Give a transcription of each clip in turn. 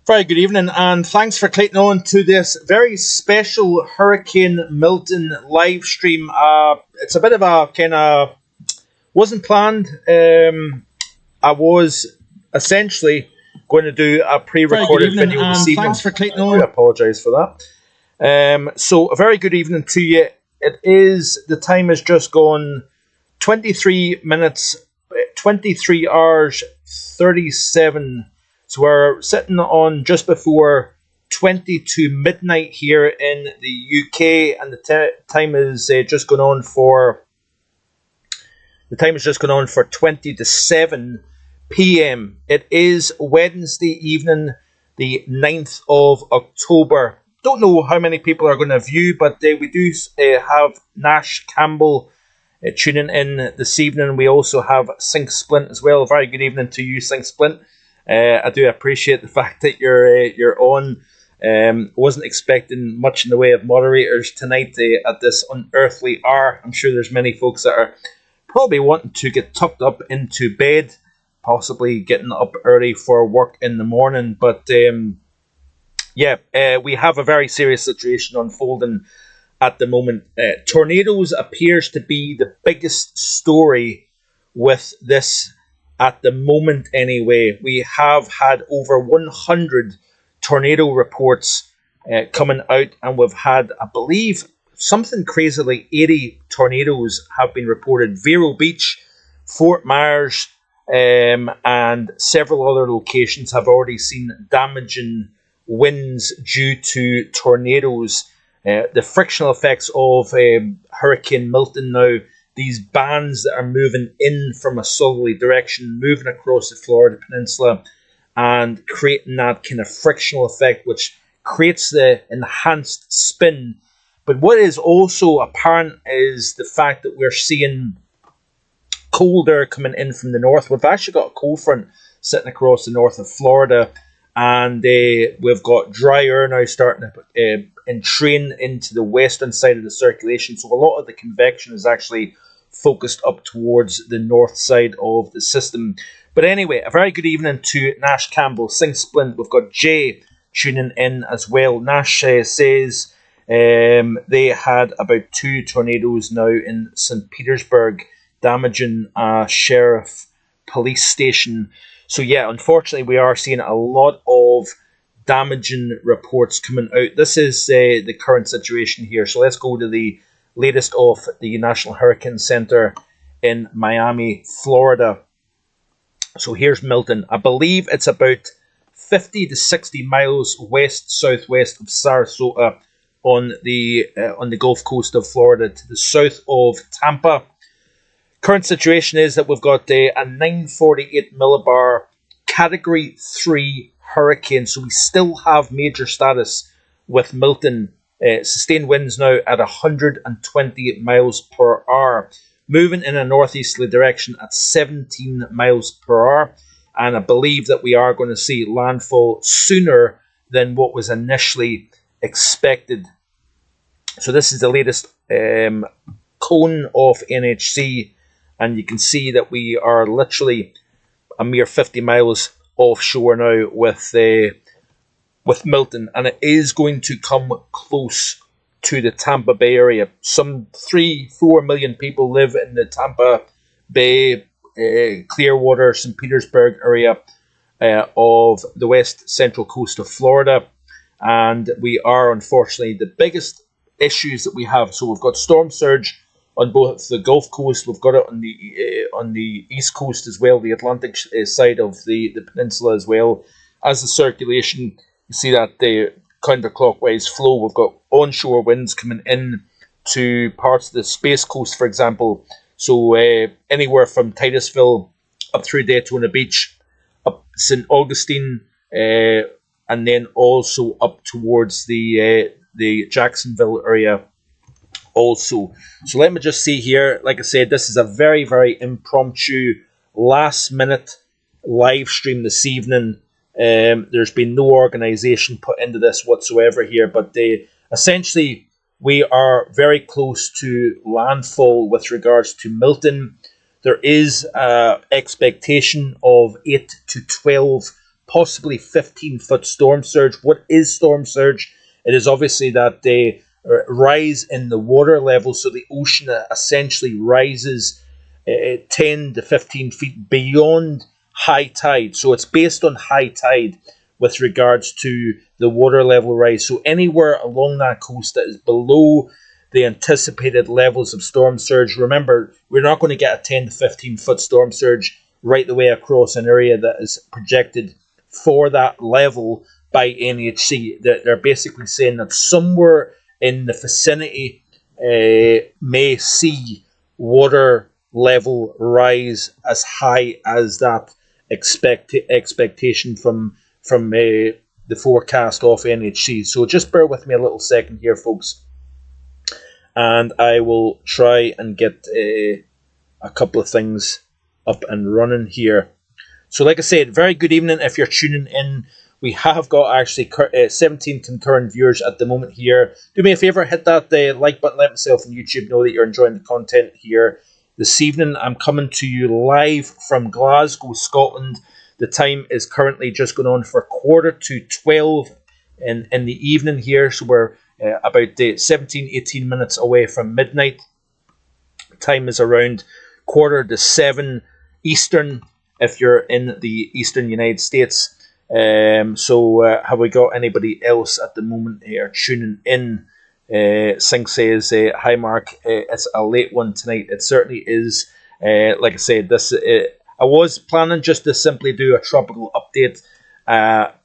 Very good evening, and thanks for clicking on to this very special Hurricane Milton live stream. It's a bit of a kind of wasn't planned. I was essentially going to do a pre-recorded video this evening. Thanks for clicking on. I apologise for that. So a very good evening to you. The time has just gone 23 minutes, 23 hours, 37. So we're sitting on just before 20 to midnight here in the UK, and the time is just gone on for 20 to 7 p.m. It is Wednesday evening, the 9th of October. Don't know how many people are going to view, but we do have Nash Campbell tuning in this evening. We also have Sink Splint as well. Very good evening to you, Sink Splint. I do appreciate the fact that you're on. Wasn't expecting much in the way of moderators tonight at this unearthly hour. I'm sure there's many folks that are probably wanting to get tucked up into bed, possibly getting up early for work in the morning. But we have a very serious situation unfolding at the moment. Tornadoes appears to be the biggest story with this. At the moment, anyway, we have had over 100 tornado reports coming out, and we've had, I believe, something crazy like 80 tornadoes have been reported. Vero Beach, Fort Myers, and several other locations have already seen damaging winds due to tornadoes. The frictional effects of Hurricane Milton now. These bands that are moving in from a southerly direction, moving across the Florida Peninsula, and creating that kind of frictional effect, which creates the enhanced spin. But what is also apparent is the fact that we're seeing cold air coming in from the north. We've actually got a cold front sitting across the north of Florida, and we've got dry air now starting to entrain into the western side of the circulation. So a lot of the convection is actually focused up towards the north side of the system. But anyway, a very good evening to Nash Campbell, Sing Splint. We've got Jay tuning in as well. Nash says they had about 2 tornadoes now in St. Petersburg, damaging a sheriff police station. So yeah, unfortunately, we are seeing a lot of damaging reports coming out. This is the current situation here. So let's go to the latest of the National Hurricane Center in Miami, Florida. So here's Milton. I believe it's about 50 to 60 miles west-southwest of Sarasota on the Gulf Coast of Florida to the south of Tampa. Current situation is that we've got a 948 millibar Category 3 hurricane. So we still have major status with Milton. Sustained winds now at 120 miles per hour, moving in a northeasterly direction at 17 miles per hour. And I believe that we are going to see landfall sooner than what was initially expected. So this is the latest cone of NHC, and you can see that we are literally a mere 50 miles offshore now with Milton, and it is going to come close to the Tampa Bay area. Some 3-4 million people live in the Tampa Bay, Clearwater, St. Petersburg area of the west central coast of Florida, and we are unfortunately the biggest issues that we have. So we've got storm surge on both the Gulf Coast, we've got it on the East Coast as well, the Atlantic side of the peninsula as well. As the circulation, you see that the counterclockwise flow. We've got onshore winds coming in to parts of the Space Coast, for example. So anywhere from Titusville up through Daytona Beach, up St. Augustine, and then also up towards the Jacksonville area also. So let me just see here. Like I said, this is a very, very impromptu, last-minute live stream this evening. There's been no organisation put into this whatsoever here, but essentially we are very close to landfall with regards to Milton. There is expectation of 8 to 12 possibly 15-foot storm surge. What is storm surge? It is obviously that they rise in the water level, so the ocean essentially rises 10 to 15 feet beyond high tide. So it's based on high tide with regards to the water level rise. So anywhere along that coast that is below the anticipated levels of storm surge, remember, we're not going to get a 10 to 15 foot storm surge right the way across an area that is projected for that level by NHC. They're basically saying that somewhere in the vicinity may see water level rise as high as that expectation from the forecast of NHC. So just bear with me a little second here, folks, and I will try and get a couple of things up and running here. So like I said, very good evening if you're tuning in. We have got actually 17 concurrent viewers at the moment here. Do me a favour, hit that like button, let myself and YouTube know that you're enjoying the content here this evening. I'm coming to you live from Glasgow, Scotland. The time is currently just going on for 11:45 in the evening here. So we're about 17-18 minutes away from midnight. Time is around 6:45 Eastern if you're in the Eastern United States. So have we got anybody else at the moment here tuning in? Singh says, hi Mark, it's a late one tonight. It certainly is. Like I said, this I was planning just to simply do a tropical update,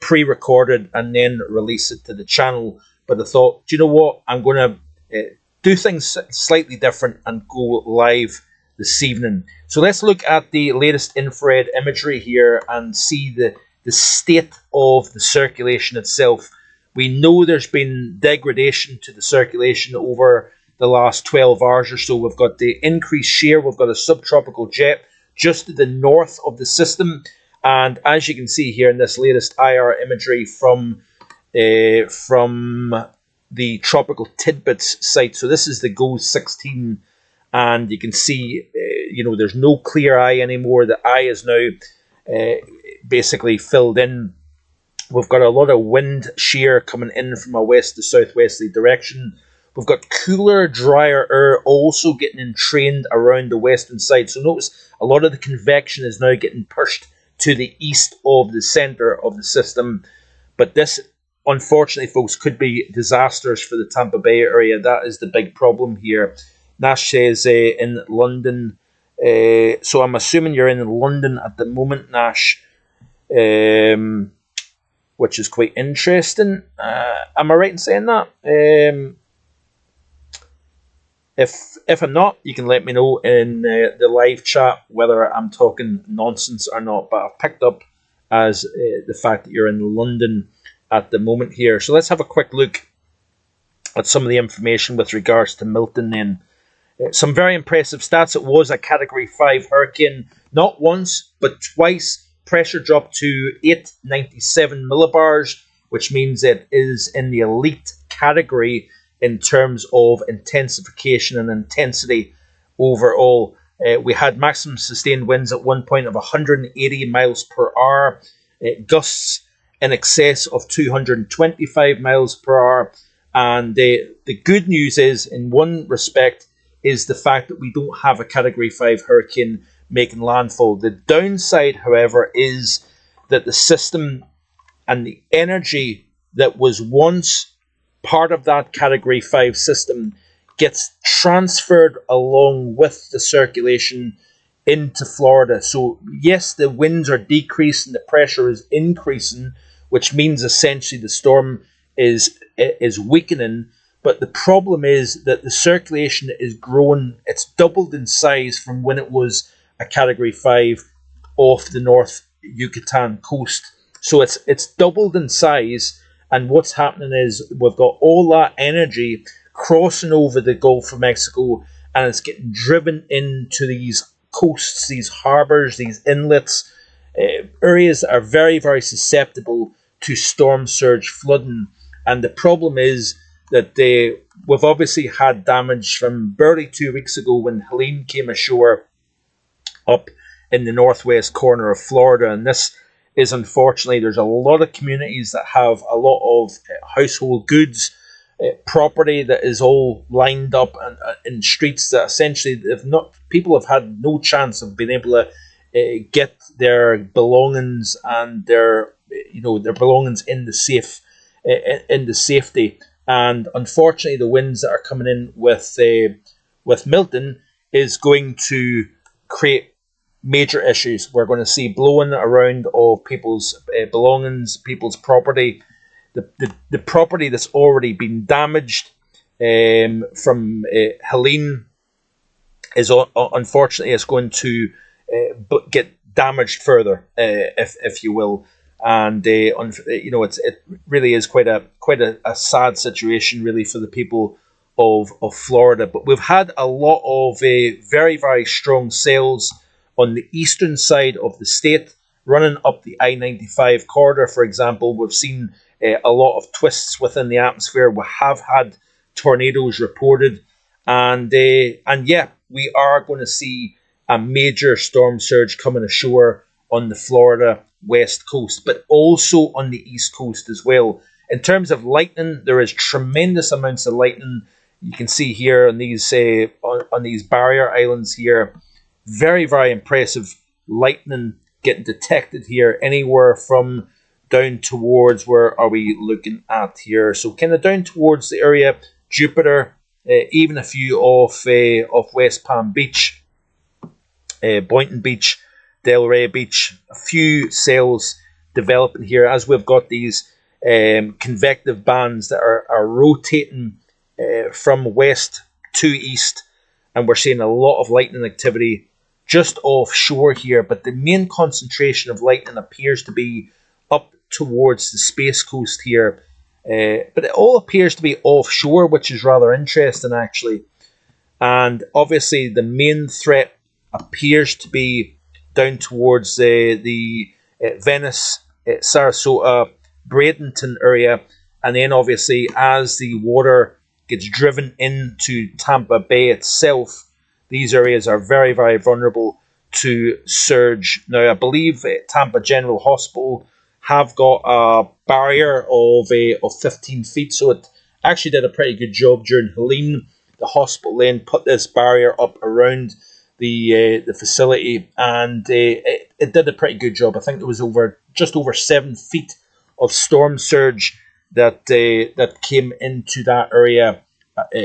pre-recorded and then release it to the channel, but I thought, do you know what, I'm going to do things slightly different and go live this evening. So let's look at the latest infrared imagery here and see the state of the circulation itself. We know there's been degradation to the circulation over the last 12 hours or so. We've got the increased shear. We've got a subtropical jet just to the north of the system. And as you can see here in this latest IR imagery from the Tropical Tidbits site. So this is the GOES 16. And you can see, there's no clear eye anymore. The eye is now basically filled in. We've got a lot of wind shear coming in from a west to southwesterly direction. We've got cooler, drier air also getting entrained around the western side. So notice a lot of the convection is now getting pushed to the east of the center of the system. But this, unfortunately, folks, could be disastrous for the Tampa Bay area. That is the big problem here. Nash says in London. So I'm assuming you're in London at the moment, Nash. Which is quite interesting. Am I right in saying that? If I'm not, you can let me know in the live chat whether I'm talking nonsense or not. But I've picked up as the fact that you're in London at the moment here. So let's have a quick look at some of the information with regards to Milton then. Some very impressive stats. It was a Category 5 hurricane, not once, but twice. Pressure dropped to 897 millibars, which means it is in the elite category in terms of intensification and intensity overall. We had maximum sustained winds at one point of 180 miles per hour, gusts in excess of 225 miles per hour. And the good news is, in one respect, is the fact that we don't have a Category 5 hurricane making landfall. The downside, however, is that the system and the energy that was once part of that Category 5 system gets transferred along with the circulation into Florida. So yes, the winds are decreasing, the pressure is increasing, which means essentially the storm is weakening. But the problem is that the circulation is growing. It's doubled in size from when it was a Category 5 off the North Yucatan coast. So it's doubled in size, and what's happening is we've got all that energy crossing over the Gulf of Mexico, and it's getting driven into these coasts, these harbors, these inlets, areas that are very, very susceptible to storm surge flooding. And the problem is that we've obviously had damage from barely 2 weeks ago when Helene came ashore up in the northwest corner of Florida, and this is unfortunately there's a lot of communities that have a lot of household goods, property that is all lined up in streets that essentially people have had no chance of being able to get their belongings and their belongings in the safety. And unfortunately, the winds that are coming in with Milton is going to create major issues. We're going to see blowing around of people's belongings, people's property, the property that's already been damaged from Helene is unfortunately is going to get damaged further, if you will. And it really is quite a sad situation, really, for the people of Florida. But we've had a lot of very, very strong sales on the eastern side of the state, running up the I-95 corridor, for example. We've seen a lot of twists within the atmosphere. We have had tornadoes reported, and yeah, we are going to see a major storm surge coming ashore on the Florida west coast, but also on the east coast as well. In terms of lightning, there is tremendous amounts of lightning. You can see here on these barrier islands here, very, very impressive lightning getting detected here, anywhere from down towards, where are we looking at here? So kind of down towards the area, Jupiter, even a few off West Palm Beach, Boynton Beach, Delray Beach, a few cells developing here as we've got these convective bands that are rotating from west to east, and we're seeing a lot of lightning activity just offshore here. But the main concentration of lightning appears to be up towards the Space Coast here, but it all appears to be offshore, which is rather interesting actually. And obviously the main threat appears to be down towards the Venice, Sarasota, Bradenton area, and then obviously as the water gets driven into Tampa Bay itself, these areas are very, very vulnerable to surge. Now, I believe Tampa General Hospital have got a barrier of 15 feet, so it actually did a pretty good job during Helene. The hospital then put this barrier up around the facility, and it did a pretty good job. I think there was just over 7 feet of storm surge that came into that area,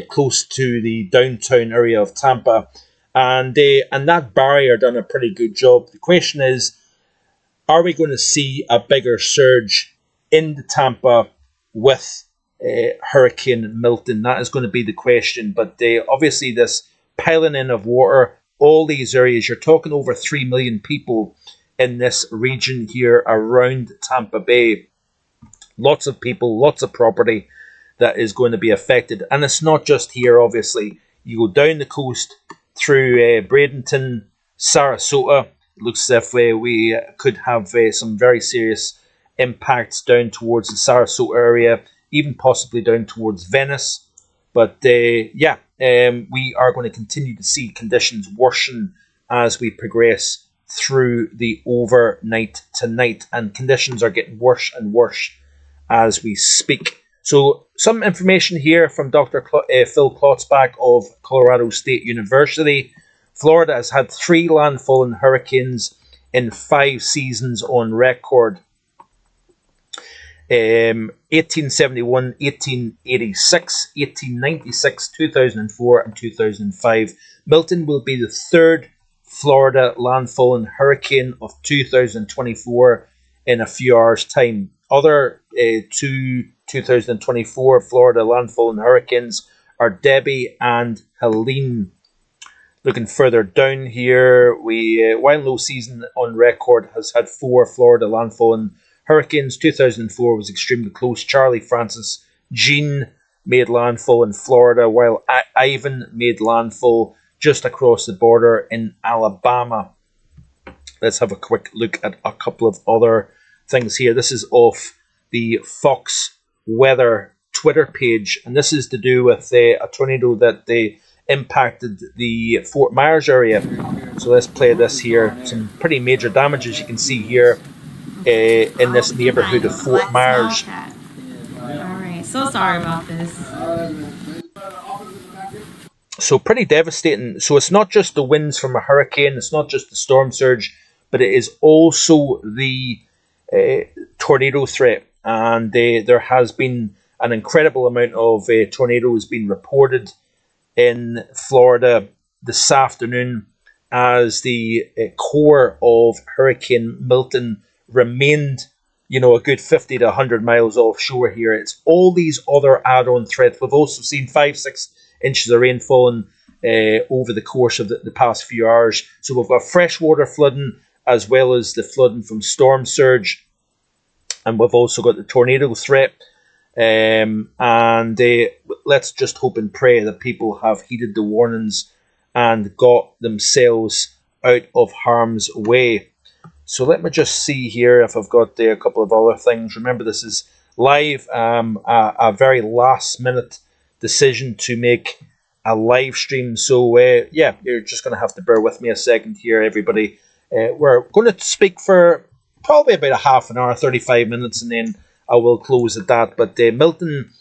close to the downtown area of Tampa, and that barrier done a pretty good job. The question is, are we going to see a bigger surge into Tampa with Hurricane Milton? That is going to be the question. But obviously this piling in of water, all these areas, you're talking over 3 million people in this region here around Tampa Bay. Lots of people, lots of property that is going to be affected. And it's not just here, obviously. You go down the coast through Bradenton, Sarasota. It looks as if we could have some very serious impacts down towards the Sarasota area, even possibly down towards Venice. But we are going to continue to see conditions worsen as we progress through the overnight tonight. And conditions are getting worse and worse as we speak. So some information here from Dr. Phil Klotzbach of Colorado State University. Florida has had 3 landfalling hurricanes in 5 seasons on record. 1871, 1886, 1896, 2004, and 2005. Milton will be the 3rd Florida landfalling hurricane of 2024 in a few hours' time. Other 2024 Florida landfalling hurricanes are Debbie and Helene. Looking further down here, while no season on record has had 4 Florida landfalling hurricanes, 2004 was extremely close. Charlie, Francis, Jean made landfall in Florida, while Ivan made landfall just across the border in Alabama. Let's have a quick look at a couple of other things here. This is off the Fox Weather Twitter page, and this is to do with a tornado that impacted the Fort Myers area. So let's play this here. Some pretty major damage, as you can see here. in this neighborhood of Fort Myers. Alright, so sorry about this. So pretty devastating. So it's not just the winds from a hurricane, it's not just the storm surge, but it is also the tornado threat. And there has been an incredible amount of tornadoes being reported in Florida this afternoon as the core of Hurricane Milton remained, a good 50 to 100 miles offshore here. It's all these other add-on threats. We've also seen 5-6 inches of rain falling over the course of the past few hours. So we've got freshwater flooding as well as the flooding from storm surge. And we've also got the tornado threat. And let's just hope and pray that people have heeded the warnings and got themselves out of harm's way. So let me just see here if I've got a couple of other things. Remember, this is live, a very last minute decision to make a live stream. So yeah, you're just going to have to bear with me a second here, everybody. We're going to speak for probably about a half an hour, 35 minutes, and then I will close at that. But Milton,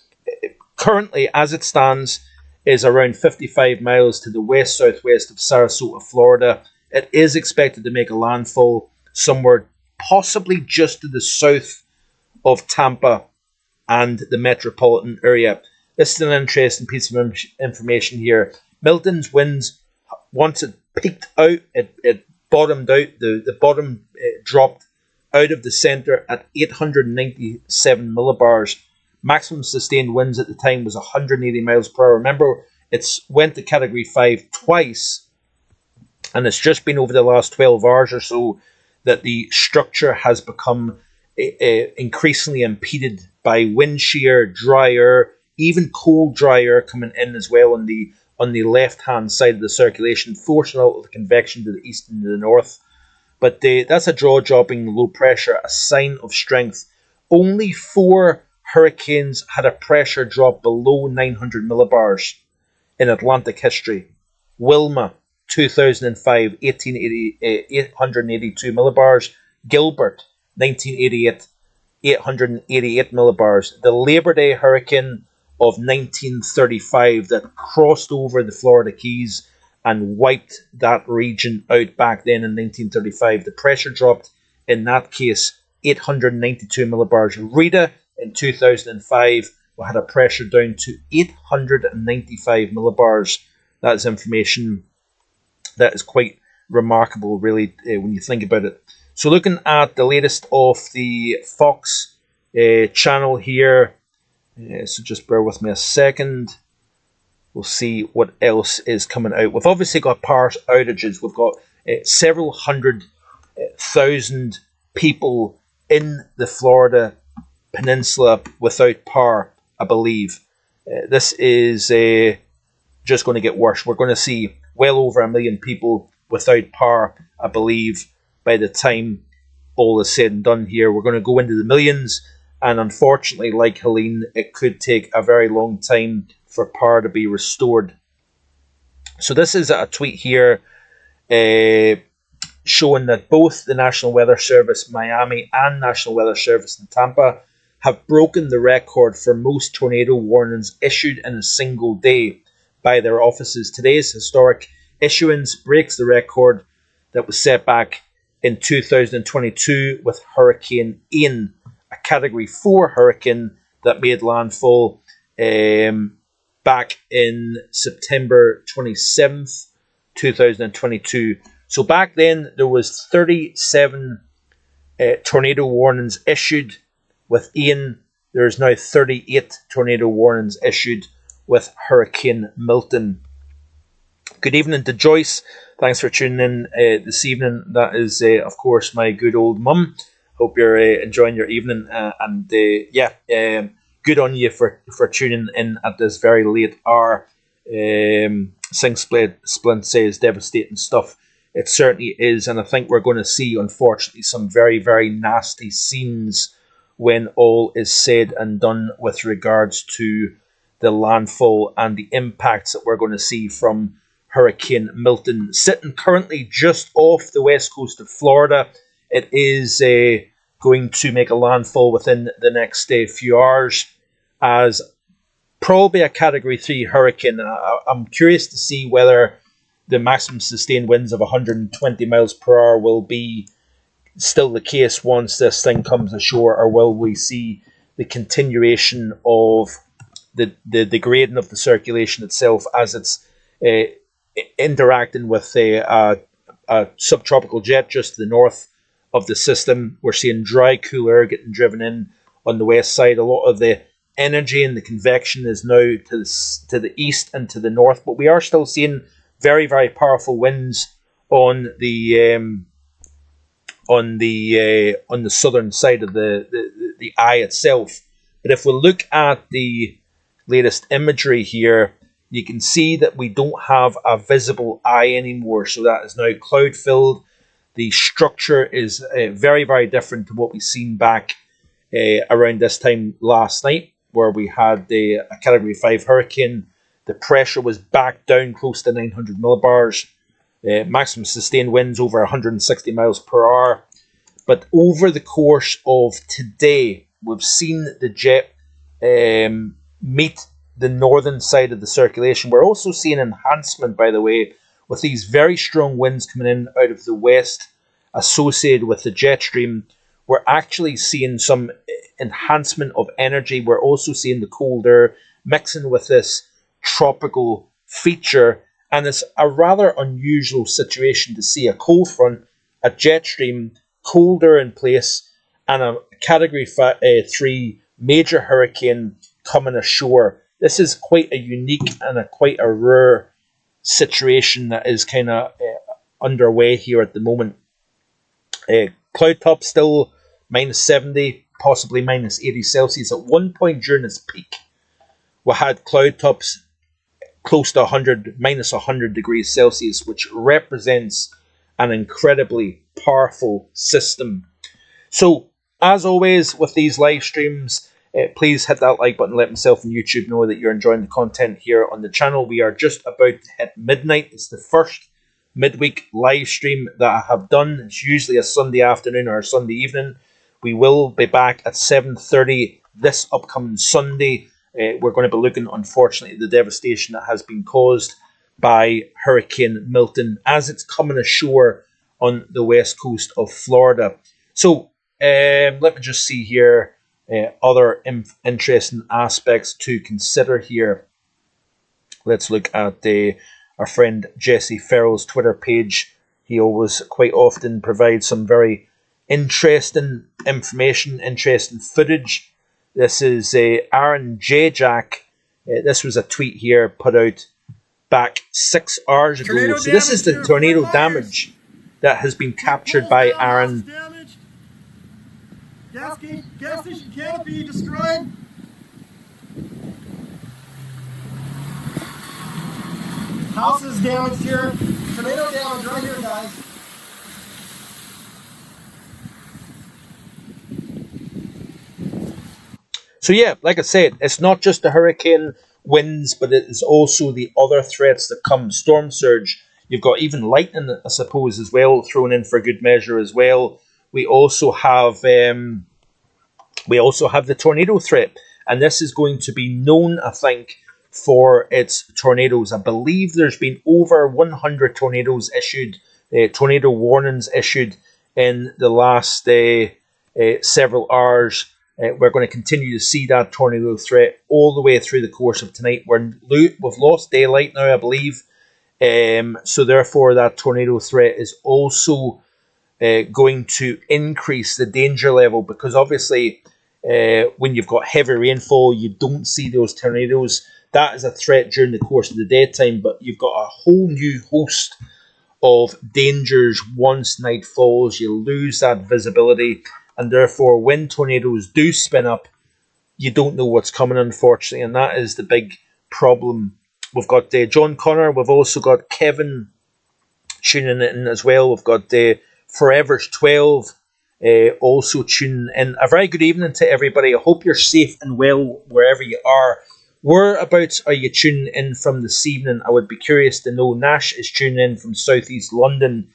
currently, as it stands, is around 55 miles to the west-southwest of Sarasota, Florida. It is expected to make a landfall somewhere possibly just to the south of Tampa and the metropolitan area. This is an interesting piece of information here. Milton's winds, once it peaked out, it bottomed out. The bottom dropped out of the center at 897 millibars. Maximum sustained winds at the time was 180 miles per hour. Remember, it's went to Category 5 twice, and it's just been over the last 12 hours or so that the structure has become increasingly impeded by wind shear, dry air, even cold dry air coming in as well on the left-hand side of the circulation, forcing out the convection to the east and to the north. But that's a jaw-dropping low pressure, a sign of strength. Only 4 hurricanes had a pressure drop below 900 millibars in Atlantic history. Wilma, 2005, 882 millibars. Gilbert, 1988, 888 millibars. The Labor Day hurricane of 1935 that crossed over the Florida Keys and wiped that region out back then in 1935. The pressure dropped in that case 892 millibars. Rita in 2005 had a pressure down to 895 millibars. That is information that is quite remarkable, really, when you think about it. So looking at the latest of the Fox channel here, so just bear with me a second. We'll see what else is coming out. We've obviously got power outages. We've got several hundred thousand people in the Florida Peninsula without power, I believe. This is just going to get worse. We're going to see well over 1 million people without power, I believe, by the time all is said and done here. We're going to go into the millions, and unfortunately, like Helene, it could take a very long time for power to be restored. So this is a tweet here showing that both the National Weather Service Miami and National Weather Service in Tampa have broken the record for most tornado warnings issued in a single day by their offices. Today's historic issuance breaks the record that was set back in 2022 with Hurricane Ian, a Category 4 hurricane that made landfall back in September 27th, 2022. So back then there was 37 tornado warnings issued with Ian. There is now 38 tornado warnings issued with Hurricane Milton. Good evening to Joyce. Thanks for tuning in this evening. That is, of course, my good old mum. Hope you're enjoying your evening. Good on you for tuning in at this very late hour. Sing Splint says devastating stuff. It certainly is, and I think we're going to see, unfortunately, some very, very nasty scenes when all is said and done with regards to the landfall and the impacts that we're going to see from Hurricane Milton. Sitting currently just off the west coast of Florida, it is going going to make a landfall within the next few hours as probably a Category 3 hurricane. I'm curious to see whether the maximum sustained winds of 120 miles per hour will be still the case once this thing comes ashore, or will we see the continuation of the degrading of the circulation itself as it's interacting with a subtropical jet just to the north of the system. We're seeing dry, cool air getting driven in on the west side. A lot of the energy and the convection is now to the east and to the north, but we are still seeing very, very powerful winds on the southern side of the eye itself. But if we look at the latest imagery here, you can see that we don't have a visible eye anymore. So that is now cloud filled. The structure is very, very different to what we've seen back around this time last night, where we had a Category 5 hurricane. The pressure was back down close to 900 millibars. Maximum sustained winds over 160 miles per hour. But over the course of today, we've seen the jet meet the northern side of the circulation. We're also seeing enhancement, by the way, with these very strong winds coming in out of the west associated with the jet stream. We're actually seeing some enhancement of energy. We're also seeing the cold air mixing with this tropical feature. And it's a rather unusual situation to see a cold front, a jet stream, cold air in place, and a Category 3 major hurricane coming ashore. This is quite a unique and quite a rare situation that is kind of underway here at the moment. Cloud top still minus 70, possibly minus 80 Celsius. At one point during its peak, we had cloud tops close to 100, minus 100 degrees Celsius, which represents an incredibly powerful system. So, as always with these live streams, please hit that like button, let myself and YouTube know that you're enjoying the content here on the channel. We are just about to hit midnight. It's the first midweek live stream that I have done. It's usually a Sunday afternoon or a Sunday evening. We will be back at 7:30 this upcoming Sunday. We're going to be looking, unfortunately, at the devastation that has been caused by Hurricane Milton as it's coming ashore on the west coast of Florida. So let me just see here. Other interesting aspects to consider here. Let's look at our friend Jesse Farrell's Twitter page. He always quite often provides some very interesting information, interesting footage. This is Aaron J. Jack. This was a tweet here put out back 6 hours ago. So this is the tornado damage that has been captured by Aaron. Gas station canopy destroyed. House is damaged here. Tornado damage right here, guys. So yeah, like I said, it's not just the hurricane winds, but it is also the other threats that come. Storm surge. You've got even lightning, I suppose, as well, thrown in for good measure as well. We also have the tornado threat, and this is going to be known, I think, for its tornadoes. I believe there's been over 100 tornadoes issued, tornado warnings issued in the last several hours. We're going to continue to see that tornado threat all the way through the course of tonight. We've lost daylight now, I believe, so therefore that tornado threat is also going to increase the danger level, because obviously when you've got heavy rainfall, you don't see those tornadoes. That is a threat during the course of the daytime, but you've got a whole new host of dangers once night falls. You lose that visibility, and therefore when tornadoes do spin up, you don't know what's coming, unfortunately, and that is the big problem. We've got John Connor, we've also got Kevin tuning in as well. We've got Forever's 12 also tuning in. A very good evening to everybody. I hope you're safe and well wherever you are. Whereabouts are you tuning in from this evening? I would be curious to know. Nash is tuning in from southeast London,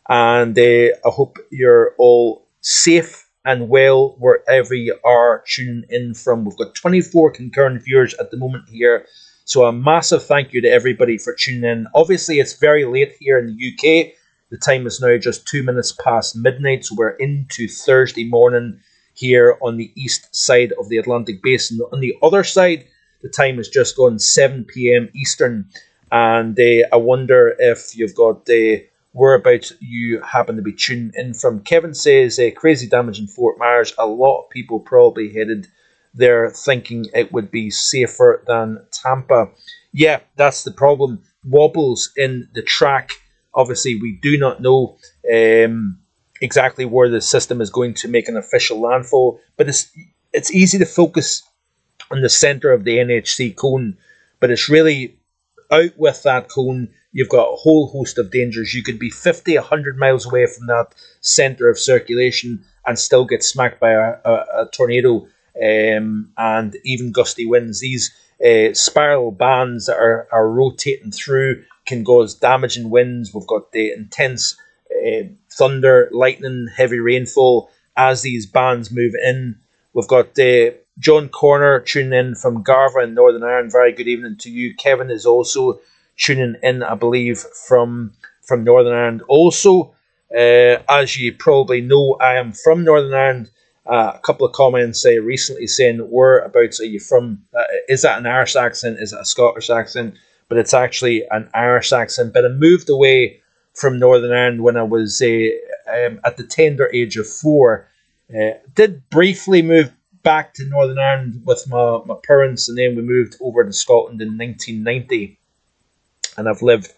and I hope you're all safe and well wherever you are tuning in from. We've got 24 concurrent viewers at the moment here. So a massive thank you to everybody for tuning in. Obviously, it's very late here in the UK. The time is now just 2 minutes past midnight, so we're into Thursday morning here on the east side of the Atlantic Basin. On the other side, the time is just gone 7 p.m. Eastern, and I wonder if you've got whereabouts you happen to be tuning in from. Kevin says, crazy damage in Fort Myers. A lot of people probably headed there thinking it would be safer than Tampa. Yeah, that's the problem. Wobbles in the track. Obviously, we do not know exactly where the system is going to make an official landfall, but it's easy to focus on the centre of the NHC cone, but it's really out with that cone. You've got a whole host of dangers. You could be 50, 100 miles away from that centre of circulation and still get smacked by a tornado. And even gusty winds. These spiral bands that are rotating through can cause damaging winds. We've got the intense thunder, lightning, heavy rainfall as these bands move in. We've got John Corner tuning in from Garva in Northern Ireland. Very good evening to you. Kevin is also tuning in, I believe, from Northern Ireland. Also, as you probably know, I am from Northern Ireland. A couple of comments recently saying, whereabouts are you from? Is that an Irish accent? Is it a Scottish accent? But it's actually an Irish accent. But I moved away from Northern Ireland when I was at the tender age of 4. Did briefly move back to Northern Ireland with my parents, and then we moved over to Scotland in 1990. And I've lived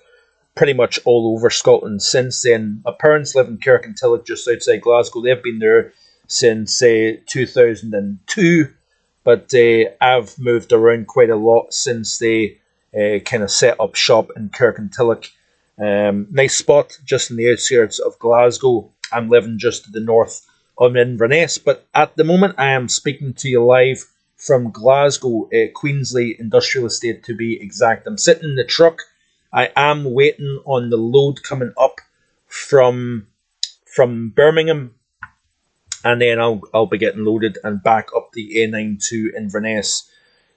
pretty much all over Scotland since then. My parents live in Kirkintilloch, just outside Glasgow. They've been there since 2002, but I've moved around quite a lot since they kind of set up shop in Kirkintilloch. Nice spot just in the outskirts of Glasgow. I'm living just to the north of Inverness, but at the moment I am speaking to you live from Glasgow, Queensley Industrial Estate to be exact. I'm sitting in the truck. I am waiting on the load coming up from Birmingham, and then I'll be getting loaded and back up the A9 to Inverness.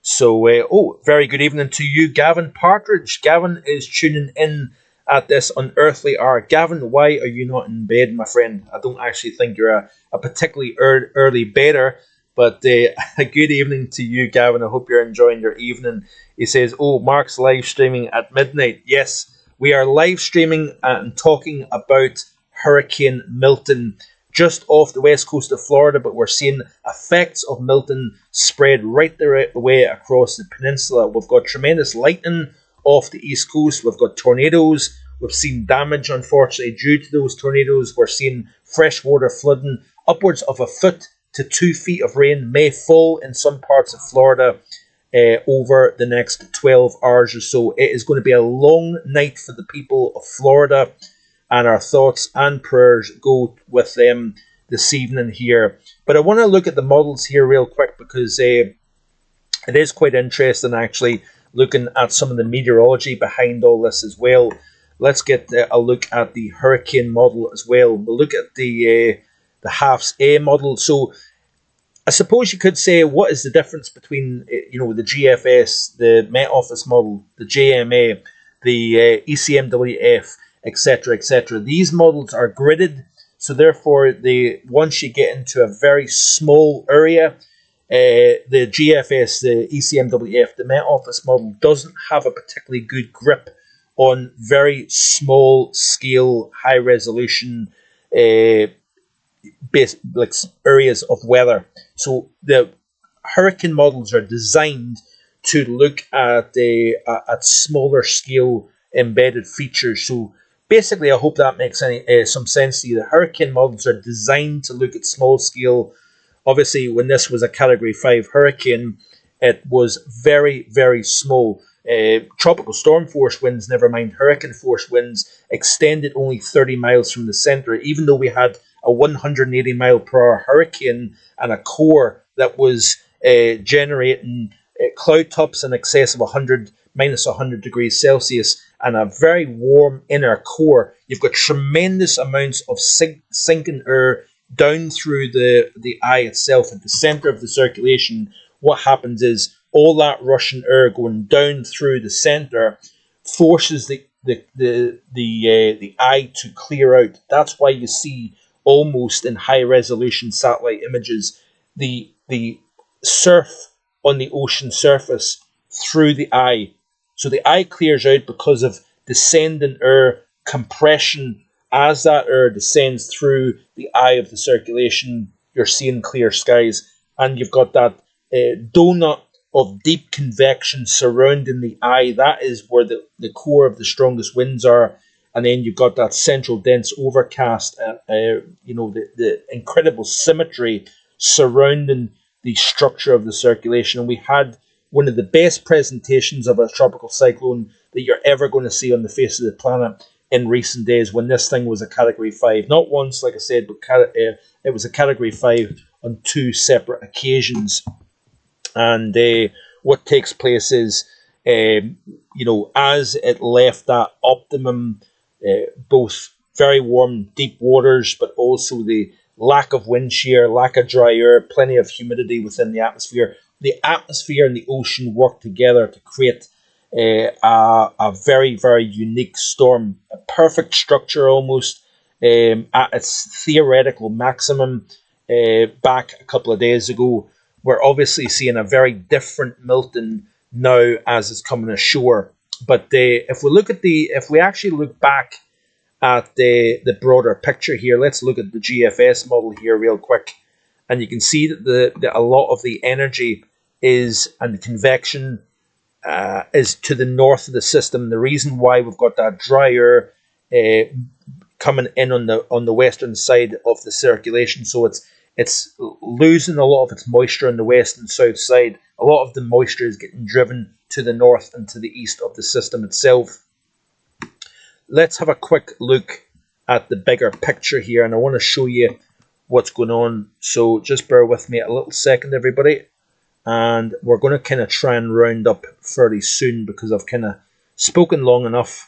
So, very good evening to you, Gavin Partridge. Gavin is tuning in at this unearthly hour. Gavin, why are you not in bed, my friend? I don't actually think you're a particularly early bedder, but a good evening to you, Gavin. I hope you're enjoying your evening. He says, Mark's live streaming at midnight. Yes, we are live streaming and talking about Hurricane Milton just off the west coast of Florida, but we're seeing effects of Milton spread right the way across the peninsula. We've got tremendous lightning off the east coast. We've got tornadoes. We've seen damage, unfortunately, due to those tornadoes. We're seeing freshwater flooding. Upwards of 1 foot to 2 feet of rain may fall in some parts of Florida over the next 12 hours or so. It is going to be a long night for the people of Florida, and our thoughts and prayers go with them this evening here. But I want to look at the models here real quick, because it is quite interesting actually looking at some of the meteorology behind all this as well. Let's get a look at the hurricane model as well. We'll look at the HAFS A model. So I suppose you could say, what is the difference between the GFS, the Met Office model, the JMA, the ECMWF, etc., etc. These models are gridded, so therefore once you get into a very small area, the GFS, the ECMWF, the Met Office model doesn't have a particularly good grip on very small scale, high resolution areas of weather. So the hurricane models are designed to look at smaller scale embedded features. So basically, I hope that makes some sense to you. The hurricane models are designed to look at small scale. Obviously, when this was a Category 5 hurricane, it was very, very small. Tropical storm force winds, never mind hurricane force winds, extended only 30 miles from the centre, even though we had a 180 mile per hour hurricane and a core that was generating cloud tops in excess of minus 100 degrees Celsius and a very warm inner core. You've got tremendous amounts of sinking air down through the eye itself, at the center of the circulation, what happens is all that Russian air going down through the center forces the eye to clear out. That's why you see almost in high resolution satellite images the surf on the ocean surface through the eye. So the eye clears out because of descending air compression. As that air descends through the eye of the circulation, you're seeing clear skies, and you've got that donut of deep convection surrounding the eye. That is where the core of the strongest winds are. And then you've got that central dense overcast, the incredible symmetry surrounding the structure of the circulation. And we had one of the best presentations of a tropical cyclone that you're ever going to see on the face of the planet in recent days, when this thing was a Category 5. Not once, like I said, but it was a Category 5 on 2 separate occasions. And what takes place is, as it left that optimum, both very warm, deep waters, but also the lack of wind shear, lack of dry air, plenty of humidity within the atmosphere and the ocean work together to create a very, very unique storm, a perfect structure almost at its theoretical maximum back a couple of days ago. We're obviously seeing a very different Milton now as it's coming ashore. But if we actually look back at the broader picture here, let's look at the GFS model here real quick, and you can see that a lot of the energy and the convection is to the north of the system. The reason why we've got that dry air coming in on the western side of the circulation, so it's losing a lot of its moisture on the west and south side. A lot of the moisture is getting driven to the north and to the east of the system itself. Let's have a quick look at the bigger picture here, and I want to show you what's going on. So just bear with me a little second, everybody. And we're going to kind of try and round up fairly soon, because I've kind of spoken long enough,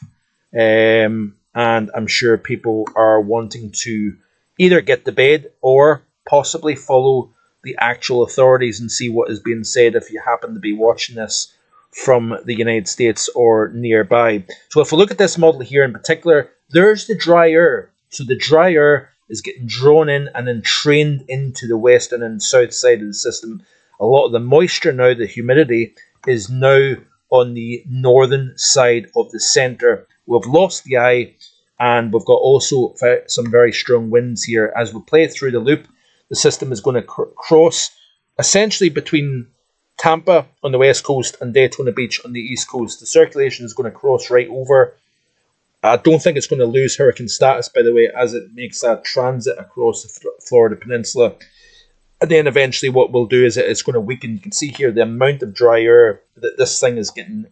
and I'm sure people are wanting to either get to bed or possibly follow the actual authorities and see what is being said if you happen to be watching this from the United States or nearby. So if we look at this model here in particular, there's the dry air. So the dry air is getting drawn in and then trained into the western and south side of the system. A lot of the moisture now, the humidity, is now on the northern side of the center. We've lost the eye, and we've got also some very strong winds here. As we play through the loop, the system is going to cross essentially between Tampa on the west coast and Daytona Beach on the east coast. The circulation is going to cross right over. I don't think it's going to lose hurricane status, by the way, as it makes that transit across the Florida Peninsula. And then eventually what we'll do is it's going to weaken. You can see here the amount of dry air that this thing is getting,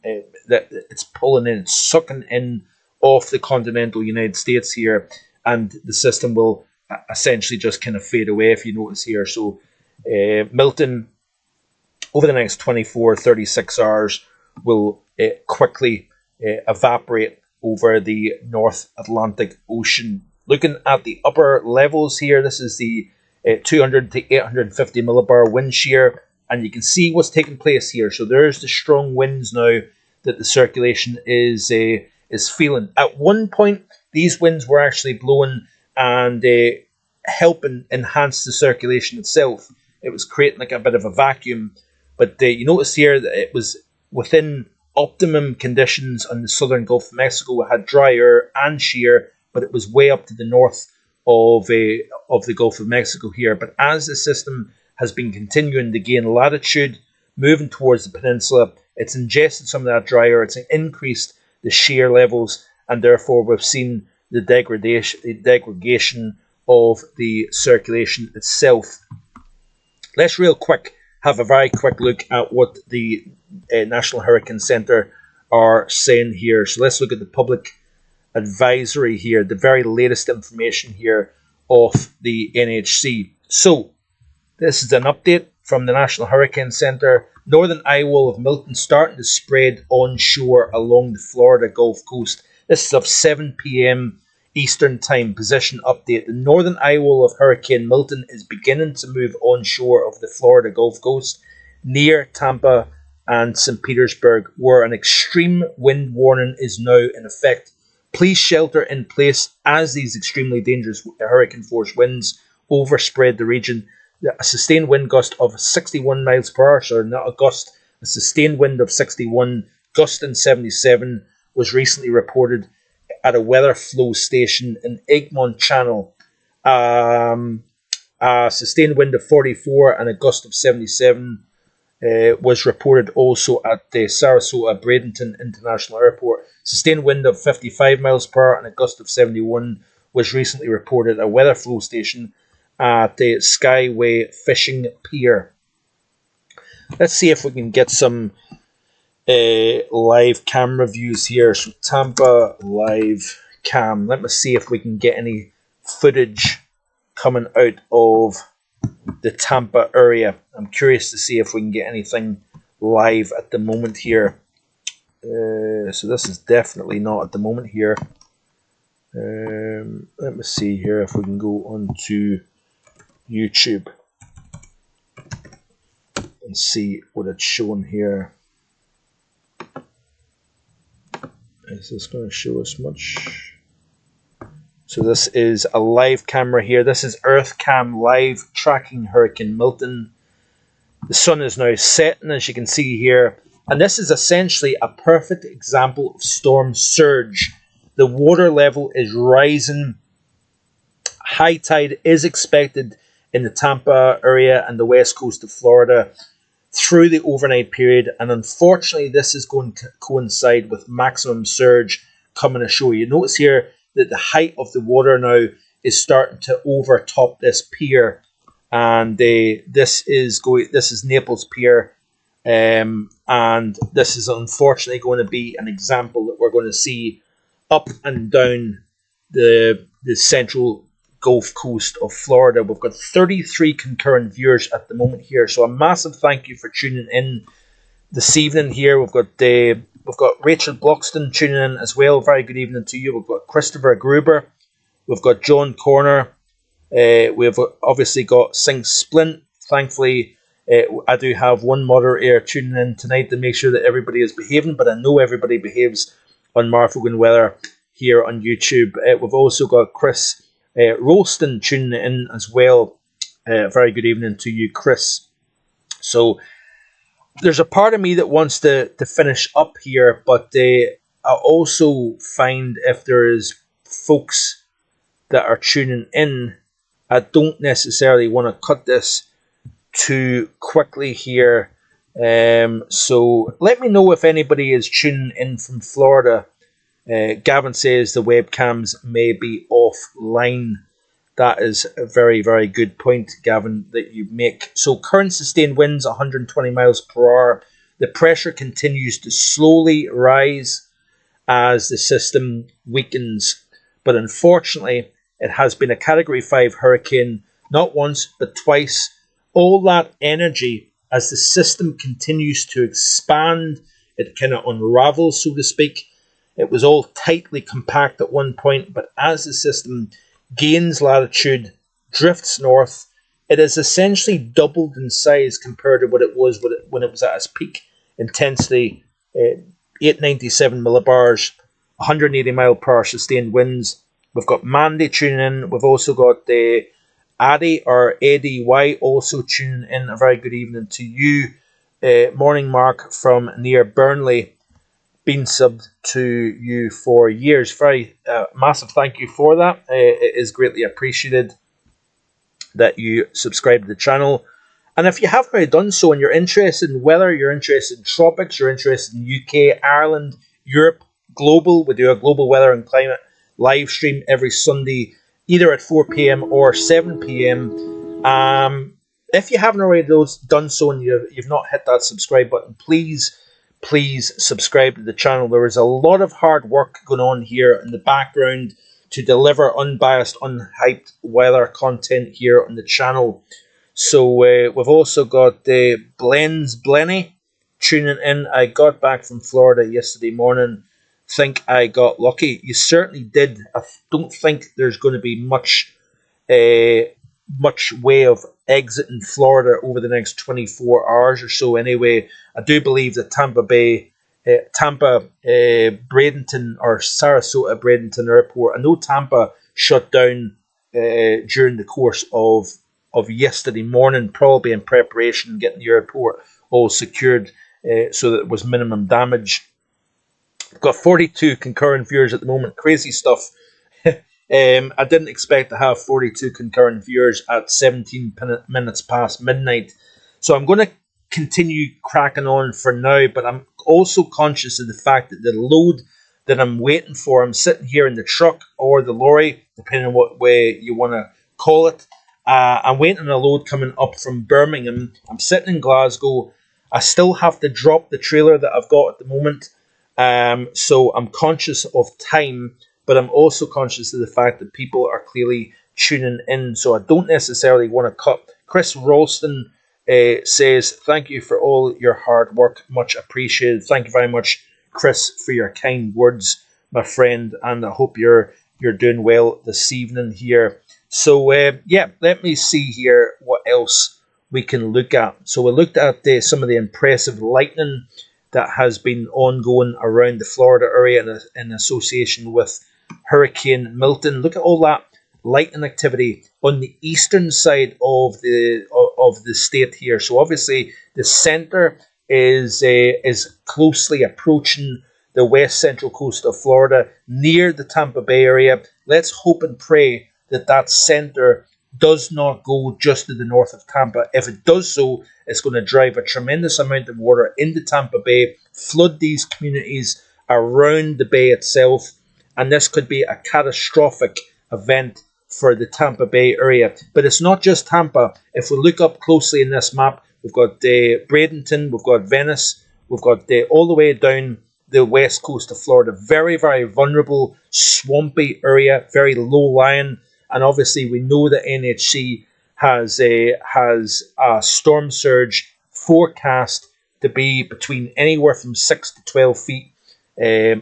that it's pulling in, it's sucking in off the continental United States here, and the system will essentially just kind of fade away, if you notice here. So Milton, over the next 36 hours, will quickly evaporate over the North Atlantic Ocean. Looking at the upper levels here, this is the 200 to 850 millibar wind shear, and you can see what's taking place here. So there's the strong winds now that the circulation is feeling. At one point, these winds were actually blowing and helping enhance the circulation itself. It was creating like a bit of a vacuum, but you notice here that it was within optimum conditions on the southern Gulf of Mexico. It had dry air and shear, but it was way up to the north of the Gulf of Mexico here. But as the system has been continuing to gain latitude, moving towards the peninsula, it's ingested some of that dry air, it's increased the shear levels, and therefore we've seen the degradation of the circulation itself. Let's real quick have a very quick look at what the National Hurricane Center are saying here. So let's look at the public advisory here, the very latest information here of the NHC. So this is an update from the National Hurricane Center. Northern eye wall of Milton starting to spread onshore along the Florida Gulf Coast. This is of 7 p.m. Eastern Time position update. The northern eye wall of Hurricane Milton is beginning to move onshore of the Florida Gulf Coast near Tampa and St. Petersburg, where an extreme wind warning is now in effect. Please shelter in place as these extremely dangerous hurricane force winds overspread the region. A sustained wind gust of 61 miles per hour, so not a gust, a sustained wind of 61, gusting 77, was recently reported at a weather flow station in Egmont Channel. A sustained wind of 44 and a gust of 77 was reported also at the Sarasota Bradenton International Airport. Sustained wind of 55 miles per hour and a gust of 71 was recently reported at a weather flow station at the Skyway Fishing Pier. Let's see if we can get some live camera views here. So Tampa live cam. Let me see if we can get any footage coming out of the Tampa area. I'm curious to see if we can get anything live at the moment here. So this is definitely not at the moment here. Let me see here if we can go onto YouTube and see what it's showing here. Is this going to show us much? So this is a live camera here. This is EarthCam Live tracking Hurricane Milton. The sun is now setting, as you can see here. And this is essentially a perfect example of storm surge. The water level is rising. High tide is expected in the Tampa area and the west coast of Florida through the overnight period, and unfortunately this is going to coincide with maximum surge coming ashore. You notice here that the height of the water now is starting to overtop this pier, and this is Naples Pier, and this is unfortunately going to be an example that we're going to see up and down the central Gulf Coast of Florida. We've got 33 concurrent viewers at the moment here, so a massive thank you for tuning in this evening here. We've got Rachel Bloxton tuning in as well. Very good evening to you. We've got Christopher Gruber. We've got John Corner. We've obviously got Sing Splint. Thankfully, I do have one moderator tuning in tonight to make sure that everybody is behaving, but I know everybody behaves on Vogan Weather here on YouTube. We've also got Chris Rolston tuning in as well. Very good evening to you, Chris. So there's a part of me that wants to finish up here, but I also find if there is folks that are tuning in, I don't necessarily want to cut this too quickly here. So let me know if anybody is tuning in from Florida. Gavin says the webcams may be offline. That is a very, very good point, Gavin, that you make. So current sustained winds 120 miles per hour. The pressure continues to slowly rise as the system weakens. But unfortunately, it has been a Category 5 hurricane, not once, but twice. All that energy, as the system continues to expand, it kind of unravels, so to speak. It was all tightly compact at one point, but as the system gains latitude, drifts north, it has essentially doubled in size compared to what it was when it was at its peak intensity. 897 millibars, 180 mile per hour sustained winds. We've got Mandy tuning in. We've also got the Addy or ADY also tuning in. A very good evening to you. Morning Mark from near Burnley. Been subbed to you for years. Very massive thank you for that. It is greatly appreciated that you subscribe to the channel. And if you haven't already done so and you're interested in weather, you're interested in tropics, you're interested in UK, Ireland, Europe, global, we do a global weather and climate live stream every Sunday, either at 4 p.m. or 7 p.m. If you haven't already done so and you've not hit that subscribe button, please subscribe to the channel. There is a lot of hard work going on here in the background to deliver unbiased, unhyped weather content here on the channel. So we've also got Blenny tuning in. I got back from Florida yesterday morning. think I got lucky. You certainly did. I don't think there's going to be much way of exiting Florida over the next 24 hours or so. Anyway, I do believe that Tampa, Bradenton, or Sarasota Bradenton Airport. I know Tampa shut down during the course of yesterday morning, probably in preparation, getting the airport all secured so that there was minimum damage. We've got 42 concurrent viewers at the moment. Crazy stuff. I didn't expect to have 42 concurrent viewers at 17 minutes past midnight. So I'm going to continue cracking on for now, but I'm also conscious of the fact that the load that I'm waiting for, I'm sitting here in the truck or the lorry, depending on what way you want to call it. I'm waiting on a load coming up from Birmingham. I'm sitting in Glasgow. I still have to drop the trailer that I've got at the moment. So I'm conscious of time, but I'm also conscious of the fact that people are clearly tuning in. So I don't necessarily want to cut. Chris Ralston says, thank you for all your hard work. Much appreciated. Thank you very much, Chris, for your kind words, my friend. And I hope you're doing well this evening here. So, let me see here what else we can look at. So we looked at some of the impressive lightning that has been ongoing around the Florida area in association with Hurricane Milton. Look at all that lightning activity on the eastern side of the state here. So obviously the center is closely approaching the west central coast of Florida near the Tampa Bay area. Let's hope and pray that center does not go just to the north of Tampa. If it does so, it's going to drive a tremendous amount of water into Tampa Bay, flood these communities around the bay itself, and this could be a catastrophic event for the Tampa Bay area. But it's not just Tampa. If we look up closely in this map, we've got Bradenton, we've got Venice, we've got all the way down the west coast of Florida. Very, very vulnerable, swampy area, very low-lying. And obviously, we know that NHC has a storm surge forecast to be between anywhere from 6 to 12 feet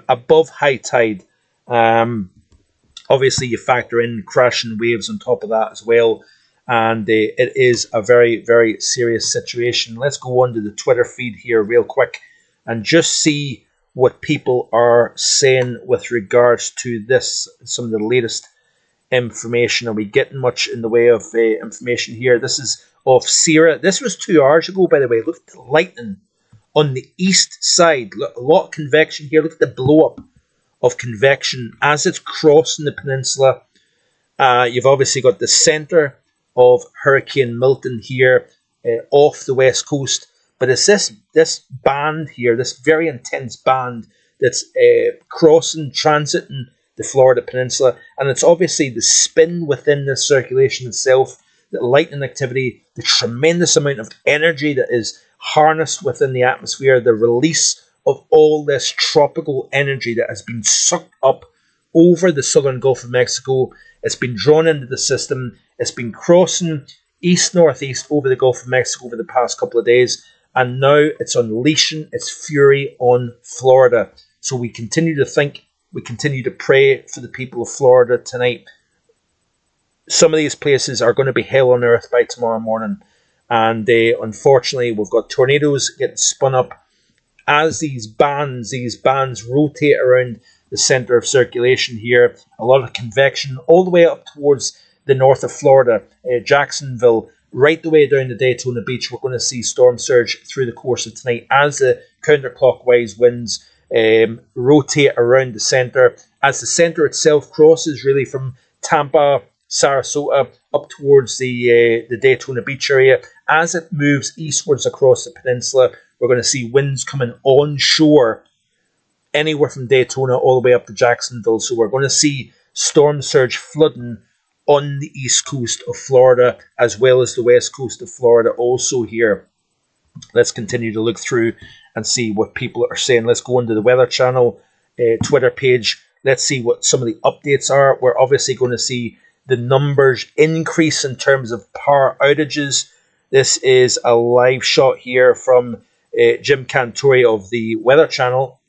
above high tide. Obviously, you factor in crashing waves on top of that as well. And it is a very, very serious situation. Let's go on to the Twitter feed here real quick and just see what people are saying with regards to this, some of the latest information. Are we getting much in the way of information here? This is of Sierra. This was 2 hours ago, by the way. Look at the lightning on the east side. Look, a lot of convection here. Look at the blow up of convection as it's crossing the peninsula. You've obviously got the center of Hurricane Milton here off the west coast, but it's this band here, this very intense band that's transiting the Florida Peninsula, and it's obviously the spin within the circulation itself, the lightning activity, the tremendous amount of energy that is harnessed within the atmosphere, the release of all this tropical energy that has been sucked up over the southern Gulf of Mexico. It's been drawn into the system. It's been crossing east-northeast over the Gulf of Mexico over the past couple of days, and now it's unleashing its fury on Florida. So we continue to think, we continue to pray for the people of Florida tonight. Some of these places are going to be hell on earth by tomorrow morning. And unfortunately, we've got tornadoes getting spun up as these bands rotate around the center of circulation here. A lot of convection all the way up towards the north of Florida, Jacksonville, right the way down to Daytona Beach. We're going to see storm surge through the course of tonight as the counterclockwise winds rotate around the center. As the center itself crosses really from Tampa, Sarasota, up towards the Daytona Beach area, as it moves eastwards across the peninsula, we're going to see winds coming onshore anywhere from Daytona all the way up to Jacksonville. So we're going to see storm surge flooding on the east coast of Florida as well as the west coast of Florida also here. Let's continue to look through and see what people are saying. Let's go into the Weather Channel Twitter page. Let's see what some of the updates are. We're obviously going to see the numbers increase in terms of power outages. This is a live shot here from Jim Cantori of the Weather Channel.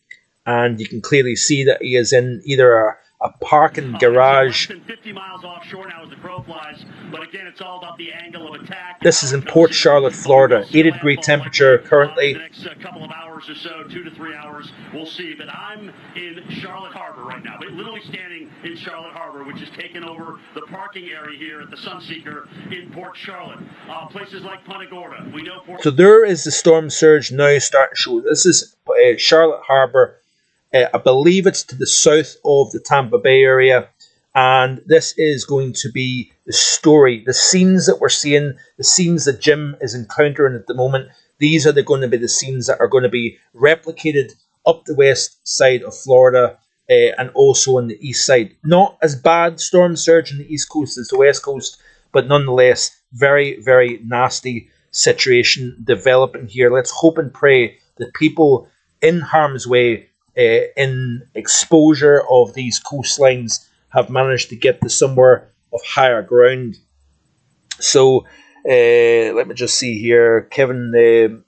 and you can clearly see that he is in either a parking garage. Less than 50 miles offshore now as the crow flies, but again, it's all about the angle of attack. This is in Port Charlotte, Florida. 80-degree temperature currently. The next couple of hours or so, 2 to 3 hours, we'll see. But I'm in Charlotte Harbor right now. We're literally standing in Charlotte Harbor, which has taken over the parking area here at the Sunseeker in Port Charlotte. Places like Punta Gorda. We know So there is the storm surge now starting to show. This is Charlotte Harbor. I believe it's to the south of the Tampa Bay area, and this is going to be the story, the scenes that we're seeing, the scenes that Jim is encountering at the moment. These are going to be the scenes that are going to be replicated up the west side of Florida and also on the east side. Not as bad storm surge on the east coast as the west coast, but nonetheless, very, very nasty situation developing here. Let's hope and pray that people in harm's way, in exposure of these coastlines, have managed to get to somewhere of higher ground. So let me just see here. Kevin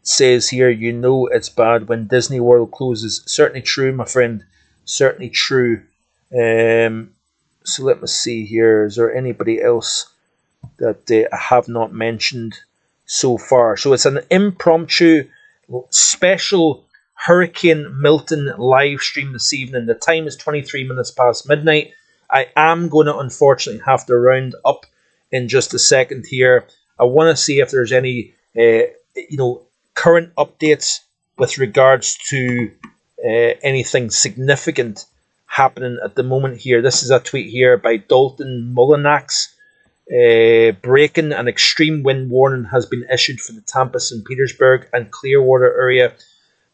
says here, you know it's bad when Disney World closes. Certainly true, my friend. Certainly true. So let me see here. Is there anybody else that I have not mentioned so far? So it's an impromptu special Hurricane Milton live stream this evening. The time is 23 minutes past midnight. I am going to unfortunately have to round up in just a second here. I want to see if there's any current updates with regards to anything significant happening at the moment here. This is a tweet here by Dalton Mullinax. Breaking an extreme wind warning has been issued for the Tampa, St. Petersburg and Clearwater area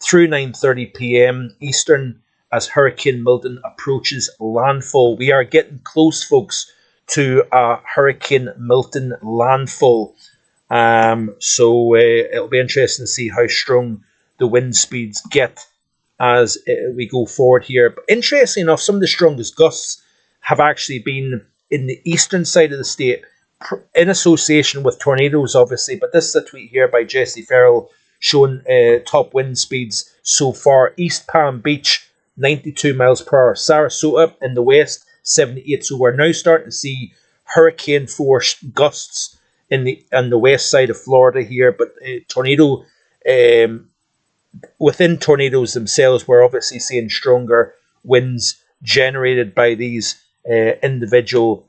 through 9:30 p.m. Eastern as Hurricane Milton approaches landfall. We are getting close, folks, to a Hurricane Milton landfall. So it'll be interesting to see how strong the wind speeds get as we go forward here. But interestingly enough, some of the strongest gusts have actually been in the eastern side of the state, in association with tornadoes, obviously. But this is a tweet here by Jesse Farrell showing top wind speeds so far. East Palm Beach, 92 miles per hour. Sarasota in the west, 78. So we're now starting to see hurricane force gusts on the west side of Florida here. But tornado, within tornadoes themselves, we're obviously seeing stronger winds generated by these individual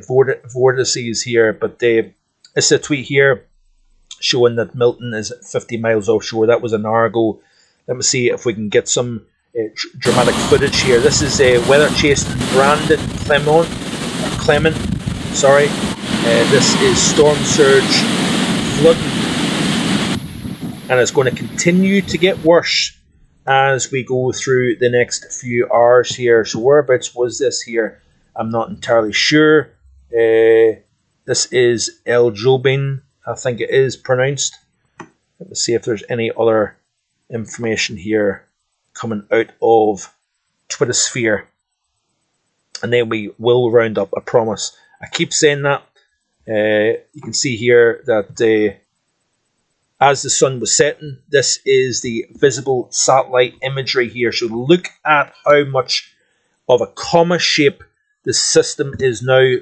vortices here. But it's a tweet here showing that Milton is 50 miles offshore. That was an hour ago. Let me see if we can get some dramatic footage here. This is weather chasing Brandon Clement. Sorry. This is storm surge flooding, and it's going to continue to get worse as we go through the next few hours here. So whereabouts was this here? I'm not entirely sure. This is El Jobin, I think it is pronounced. Let me see if there's any other information here coming out of Twittersphere. And then we will round up, I promise. I keep saying that. You can see here that as the sun was setting, this is the visible satellite imagery here. So look at how much of a comma shape the system is now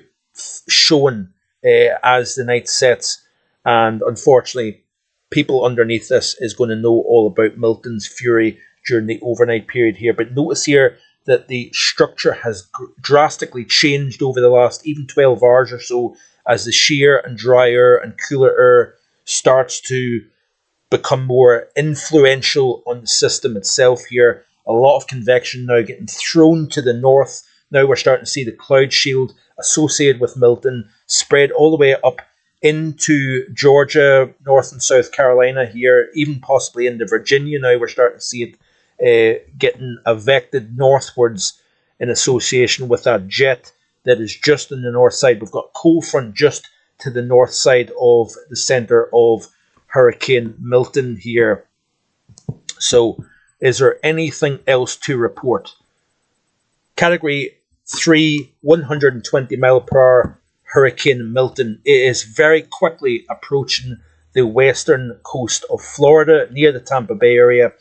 showing as the night sets. And unfortunately, people underneath this is going to know all about Milton's fury during the overnight period here. But notice here that the structure has drastically changed over the last even 12 hours or so as the shear and dry air and cooler air starts to become more influential on the system itself here. A lot of convection now getting thrown to the north. Now we're starting to see the cloud shield associated with Milton spread all the way up into Georgia, North and South Carolina here, even possibly into Virginia. Now we're starting to see it getting evected northwards in association with that jet that is just on the north side. We've got cold front just to the north side of the center of Hurricane Milton here. So is there anything else to report? Category 3, 120 mile per hour Hurricane Milton. It is very quickly approaching the western coast of Florida near the Tampa Bay area,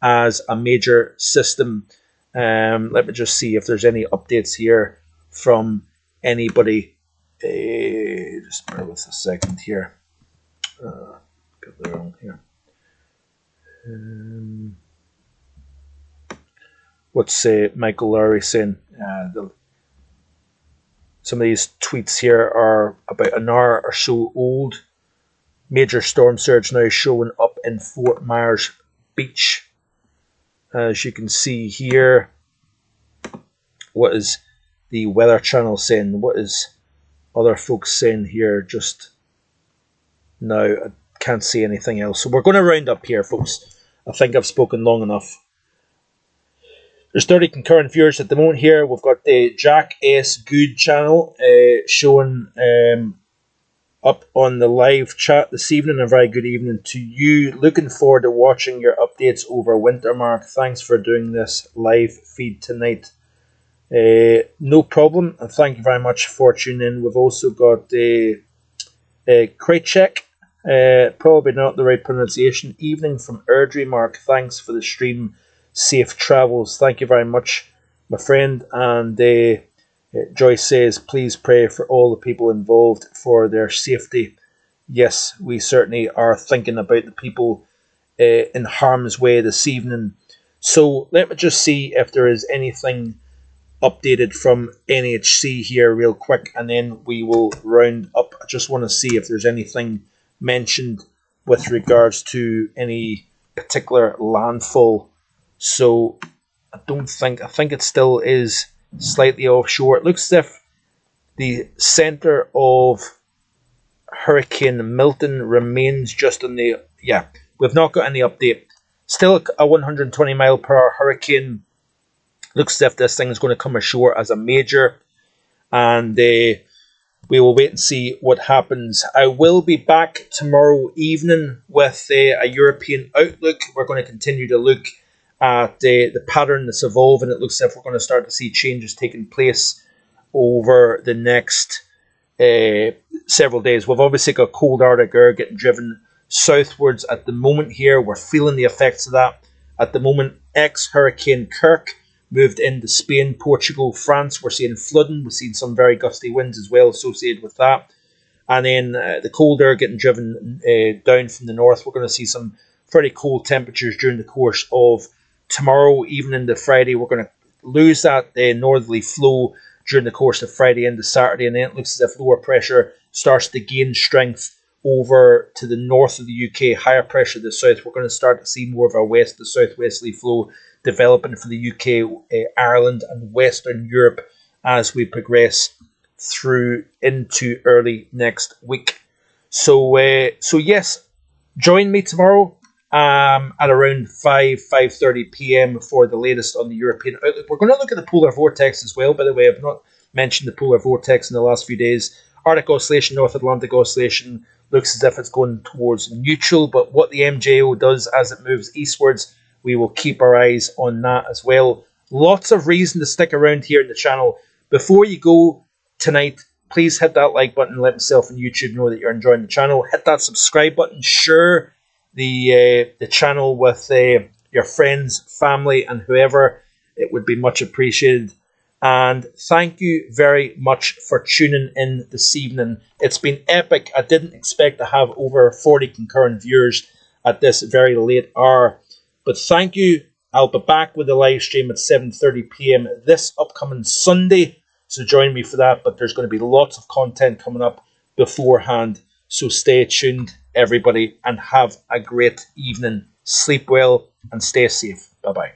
as a major system. Let me just see if there's any updates here from anybody. Just bear with a second here. Got the wrong here. What's Michael Lowry saying? Some of these tweets here are about an hour or so old. Major storm surge now showing up in Fort Myers Beach. As you can see here, what is the Weather Channel saying? What is other folks saying here just now? I can't see anything else. So we're going to round up here, folks. I think I've spoken long enough. There's 30 concurrent viewers at the moment here. We've got the Jack S. Good channel showing up on the live chat this evening. A very good evening to you. Looking forward to watching your updates over winter, Mark. Thanks for doing this live feed tonight. No problem, and thank you very much for tuning in. We've also got Krajcek, probably not the right pronunciation. Evening from Erdry, Mark. Thanks for the stream. Safe travels. Thank you very much, my friend. And Joyce says, please pray for all the people involved for their safety. Yes, we certainly are thinking about the people in harm's way this evening. So let me just see if there is anything updated from NHC here real quick, and then we will round up. I just want to see if there's anything mentioned with regards to any particular landfall. So I think it still is slightly offshore. It looks as if the centre of Hurricane Milton remains just on the... Yeah, we've not got any update. Still a 120 mile per hour hurricane. Looks as if this thing is going to come ashore as a major. And we will wait and see what happens. I will be back tomorrow evening with a European outlook. We're going to continue to look at the pattern that's evolving. It looks as if we're going to start to see changes taking place over the next several days. We've obviously got cold Arctic air getting driven southwards at the moment here. We're feeling the effects of that at the moment. Ex-Hurricane Kirk moved into Spain, Portugal, France. We're seeing flooding. We're seeing some very gusty winds as well associated with that. And then the cold air getting driven down from the north. We're going to see some fairly cold temperatures during the course of tomorrow, even into Friday. We're going to lose that northerly flow during the course of Friday into Saturday, and then it looks as if lower pressure starts to gain strength over to the north of the UK, higher pressure to the south. We're going to start to see more of a west to southwesterly flow developing for the UK, Ireland and Western Europe as we progress through into early next week. So yes, join me tomorrow at around 5:30 p.m. for the latest on the European outlook. We're going to look at the polar vortex as well. By the way, I've not mentioned the polar vortex in the last few days. Arctic oscillation, North Atlantic oscillation looks as if it's going towards neutral, but what the MJO does as it moves eastwards, we will keep our eyes on that as well. Lots of reason to stick around here in the channel. Before you go tonight, please hit that like button and let myself and YouTube know that you're enjoying the channel. Hit that subscribe button. Share the channel with your friends, family, and whoever. It would be much appreciated. And thank you very much for tuning in this evening. It's been epic. I didn't expect to have over 40 concurrent viewers at this very late hour. But thank you. I'll be back with the live stream at 7:30 p.m. this upcoming Sunday. So join me for that. But there's going to be lots of content coming up beforehand. So stay tuned, everybody, and have a great evening. Sleep well and stay safe. Bye-bye.